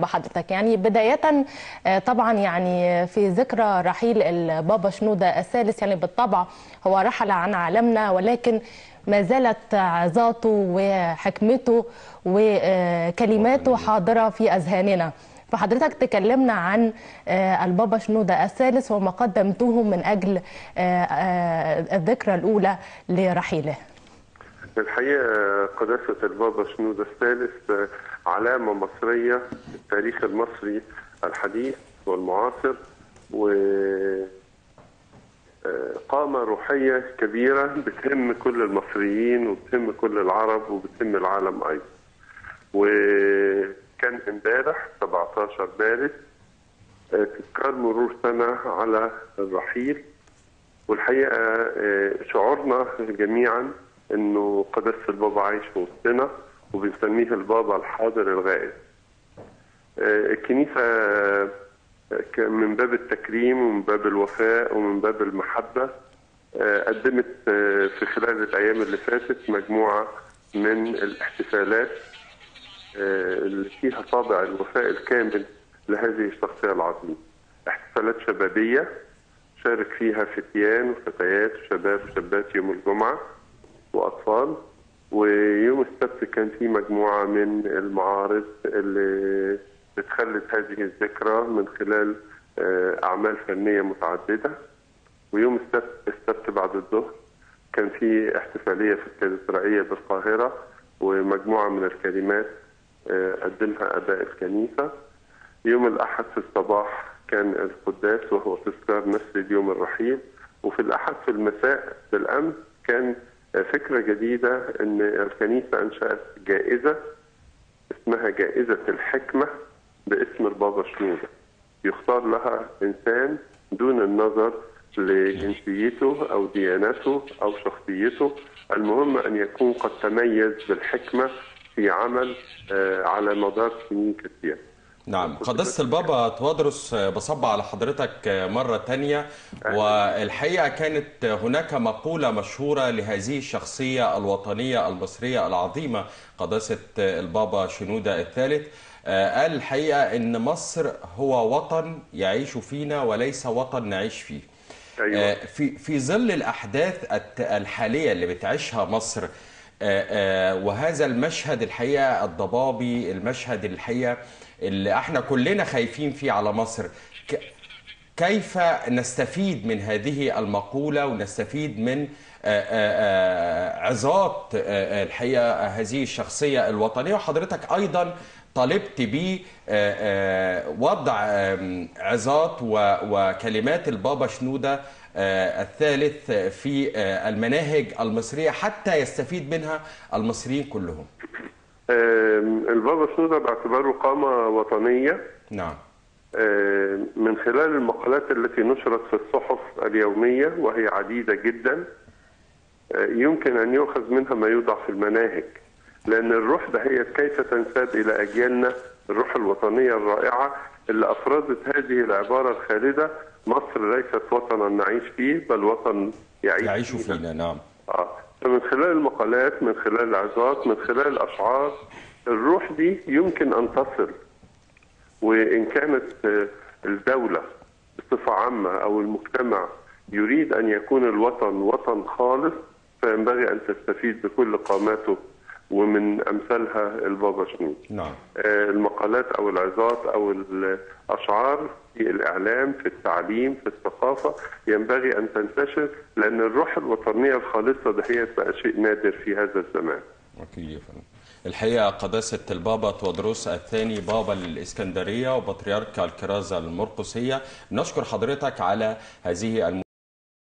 بحضرتك. يعني بداية طبعا يعني في ذكرى رحيل البابا شنودة الثالث، يعني بالطبع هو رحل عن عالمنا، ولكن ما زالت عظاته وحكمته وكلماته حاضرة في أذهاننا. فحضرتك تكلمنا عن البابا شنودة الثالث وما قدمته من أجل الذكرى الأولى لرحيله. الحقيقة قداسة البابا شنودة الثالث علامة مصرية في التاريخ المصري الحديث والمعاصر، وقامة روحية كبيرة بتهم كل المصريين وبتهم كل العرب وبتهم العالم أيضا. وكان امبارح 17 مارس تذكار مرور سنة على الرحيل، والحقيقة شعورنا جميعا انه قداسة البابا عايش في وسطنا وبنسميه البابا الحاضر الغائب. الكنيسة من باب التكريم ومن باب الوفاء ومن باب المحبة قدمت في خلال الأيام اللي فاتت مجموعة من الاحتفالات اللي فيها طابع الوفاء الكامل لهذه الشخصية العظيمة. احتفالات شبابية شارك فيها فتيان وفتيات وشباب وشابات يوم الجمعة وأطفال، ويوم السبت كان في مجموعة من المعارض اللي بتخلد هذه الذكرى من خلال أعمال فنية متعددة. ويوم السبت بعد الظهر كان في احتفالية في الكاتدرائية بالقاهرة ومجموعة من الكلمات قدمها آباء الكنيسة. يوم الأحد في الصباح كان القداس وهو تذكار نفس اليوم الرحيل. وفي الأحد في المساء بالأمس كان فكرة جديدة ان الكنيسة انشأت جائزة اسمها جائزة الحكمة باسم البابا شنودة، يختار لها انسان دون النظر لجنسيته او ديانته او شخصيته، المهم ان يكون قد تميز بالحكمة في عمل على مدار سنين كثيرة. نعم، قداسة البابا توادرس بصب على حضرتك مرة تانية. والحقيقة كانت هناك مقولة مشهورة لهذه الشخصية الوطنية المصرية العظيمة قداسة البابا شنودة الثالث. قال الحقيقة إن مصر هو وطن يعيش فينا وليس وطن نعيش فيه. أيوة. في ظل الأحداث الحالية اللي بتعيشها مصر، وهذا المشهد الحقيقة الضبابي، المشهد الحقيقة اللي احنا كلنا خايفين فيه على مصر، كيف نستفيد من هذه المقولة ونستفيد من عظات الحقيقة هذه الشخصية الوطنية؟ وحضرتك أيضا طالبت بوضع عظات وكلمات البابا شنودة الثالث في المناهج المصرية حتى يستفيد منها المصريين كلهم. البابا شنودة باعتباره قامة وطنية، نعم، من خلال المقالات التي نشرت في الصحف اليومية وهي عديدة جدا، يمكن أن يؤخذ منها ما يوضع في المناهج، لأن الروح ده هي كيف تنساب إلى أجيالنا، الروح الوطنية الرائعة اللي أفرزت هذه العبارة الخالدة: مصر ليست وطنا نعيش فيه بل وطن يعيش فينا. نعم. فمن خلال المقالات، من خلال العظات، من خلال الأشعار، الروح دي يمكن أن تصل. وإن كانت الدولة بصفة عامة أو المجتمع يريد أن يكون الوطن وطن خالص، فينبغي أن تستفيد بكل قاماته، ومن أمثالها البابا شنودة. نعم. المقالات أو العظات أو الأشعار في الإعلام، في التعليم، في الثقافة، ينبغي أن تنتشر، لأن الروح الوطنية الخالصة دهيت بقى شيء نادر في هذا الزمان. أكيد يا فندم. الحقيقة قداسة البابا توادرس الثاني بابا الإسكندرية وبطريرك الكرازة المرقسية، نشكر حضرتك على هذه